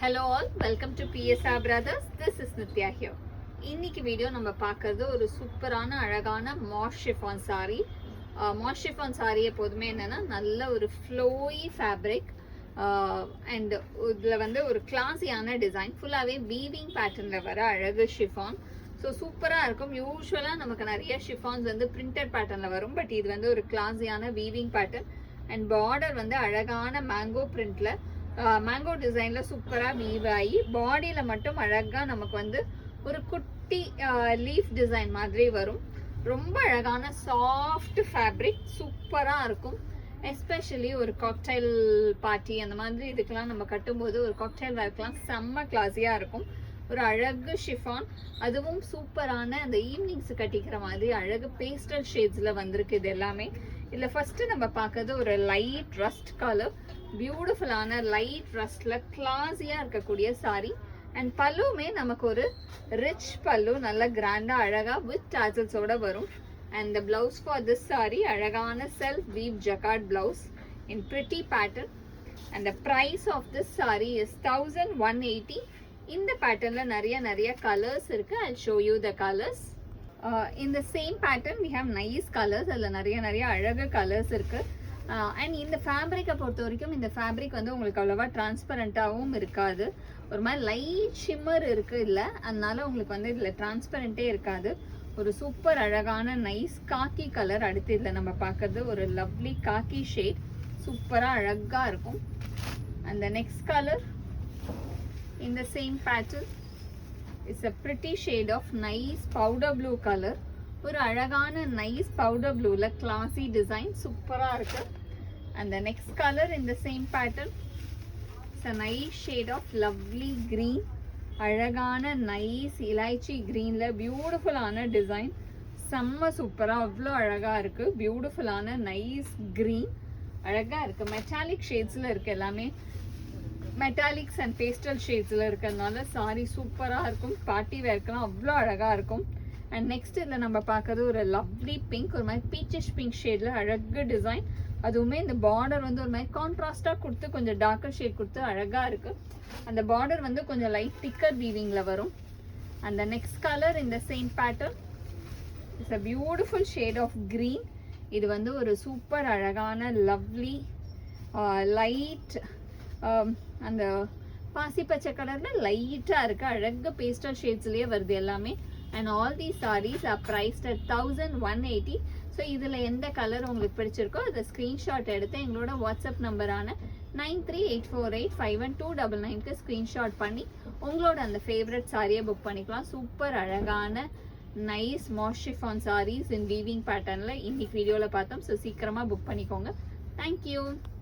Hello all, welcome to PSR Brothers. This is Nitya here. இன்னைக்கு video நம்ம பார்க்கறது ஒரு சூப்பரான அழகான Marsh chiffon sorry. Marsh chiffon sorry எப்போதுமே என்னன்னா நல்ல ஒரு ஃப்ளோயி ஃபேப்ரிக் அண்ட் இதில் ஒரு கிளாஸியான டிசைன் ஃபுல்லாகவே வீவிங் பேட்டர்னில் வர அழகு ஷிஃபான். ஸோ சூப்பராக இருக்கும். யூஸ்வலாக நமக்கு நிறைய ஷிஃபான்ஸ் பிரிண்டட் பேட்டர்னில் வரும். பட் இது ஒரு கிளாஸியான வீவிங் பேட்டர்ன் அண்ட் பார்டர் அழகான மேங்கோ பிரிண்டில் மேங்கோ டிசைனில் சூப்பராக வீவ் ஆகி பாடியில் மட்டும் அழகாக நமக்கு ஒரு குட்டி லீஃப் டிசைன் மாதிரி வரும். ரொம்ப அழகான சாஃப்ட் ஃபேப்ரிக் சூப்பராக இருக்கும். எஸ்பெஷலி ஒரு காக்டைல் பார்ட்டி அந்த மாதிரி இதுக்கெல்லாம் நம்ம கட்டும்போது ஒரு காக்டைல் வேர்க்கெலாம் செம்ம கிளாஸியாக இருக்கும். ஒரு அழகு ஷிஃபான், அதுவும் சூப்பரான அந்த ஈவினிங்ஸ் கட்டிக்கிற மாதிரி அழகு பேஸ்டல் ஷேட்ஸில் வந்திருக்கு. இது எல்லாமே இதில் ஃபர்ஸ்ட் நம்ம பார்க்கறது ஒரு லைட் ரஸ்ட் கலர், பியூட்டிஃபுல்லான லைட் ரஸ்ட்ல கிளாஸியா இருக்கக்கூடிய சாரி. அண்ட் பல்லுமே நமக்கு ஒரு ரிச் பல்லு, நல்ல கிராண்டா அழகா வித் டாசல்ஸோட வரும். And the blouse for this sari அழகான self weave jacquard blouse in pretty pattern. And the price of this sari is 1180. இந்த பேட்டர்ன்ல நிறைய கலர்ஸ் இருக்கு. I show you the colours. இந்த same pattern we have nice colours. அதில் நிறைய அழகு கலர்ஸ் இருக்கு. அண்ட் இந்த ஃபேப்ரிக்கை பொறுத்த வரைக்கும் இந்த ஃபேப்ரிக் உங்களுக்கு அவ்வளோவா டிரான்ஸ்பரண்ட்டாகவும் இருக்காது. ஒரு மாதிரி லைட் ஷிம்மர் இருக்கு இல்லை, அதனால உங்களுக்கு இதில் டிரான்ஸ்பரண்ட்டே இருக்காது. ஒரு சூப்பர் அழகான நைஸ் காக்கி கலர். அடுத்து இதில் நம்ம பார்க்கறது ஒரு லவ்லி காக்கி ஷேட், சூப்பராக அழகாக இருக்கும். அந்த next colour in the same pattern is a pretty shade of nice powder blue color. ஒரு அழகான நைஸ் பவுடர் ப்ளூல கிளாஸி டிசைன் சூப்பரா இருக்கு. and the next color in the same pattern is a nice shade of lovely green. அழகான nice இலைச்சி கிரீன்ல பியூட்டிஃபுல்லான design, செம்ம சூப்பரா அவ்வளோ அழகா இருக்கு. பியூட்டிஃபுல்லான நைஸ் கிரீன் அழகா இருக்கு. மெட்டாலிக் ஷேட்ஸ்ல இருக்கு, எல்லாமே மெட்டாலிக்ஸ் அண்ட் பேஸ்டல் ஷேட்ஸில் இருக்கிறதுனால சாரி சூப்பராக இருக்கும். பார்ட்டி வேர்க்கெலாம் அவ்வளோ அழகாக இருக்கும். அண்ட் நெக்ஸ்ட் இதில் நம்ம பார்க்கறது ஒரு லவ்லி பிங்க், ஒரு மாதிரி பீச்சிஷ் பிங்க் ஷேடில் அழகு டிசைன். அதுவுமே இந்த பார்டர் ஒரு மாதிரி கான்ட்ராஸ்டாக கொடுத்து கொஞ்சம் டார்க்கர் ஷேட் கொடுத்து அழகாக இருக்குது. அந்த பார்டர் கொஞ்சம் லைட் திக்கர் வீவிங்கில் வரும். அந்த நெக்ஸ்ட் கலர் இந்த same pattern it's a beautiful shade of green. இது ஒரு சூப்பர் அழகான லவ்லி லைட் அந்த பாசி பச்சை கலர்ல லைட்டா இருக்கு. அழகு பேஸ்டல் ஷேட்ஸ்லயே வருது எல்லாமே. And all the saris are priced at 1180. So இதுல எந்த கலர் உங்களுக்கு பிடிச்சிருக்கோ அதை ஸ்கிரீன்ஷாட் எடுத்து எங்களோட வாட்ஸ்அப் நம்பரான 9384851299க்கு ஸ்கிரீன்ஷாட் பண்ணி உங்களோட அந்த ஃபேவரட் சாரியை புக் பண்ணிக்கலாம். சூப்பர் அழகான நைஸ் மாஷ் ஷிஃபான் சாரீஸ் இன் வீவிங் பேட்டர்ன்ல இன்னைக்கு வீடியோல பார்த்தோம். ஸோ சீக்கிரமா புக் பண்ணிக்கோங்க. தேங்க்யூ.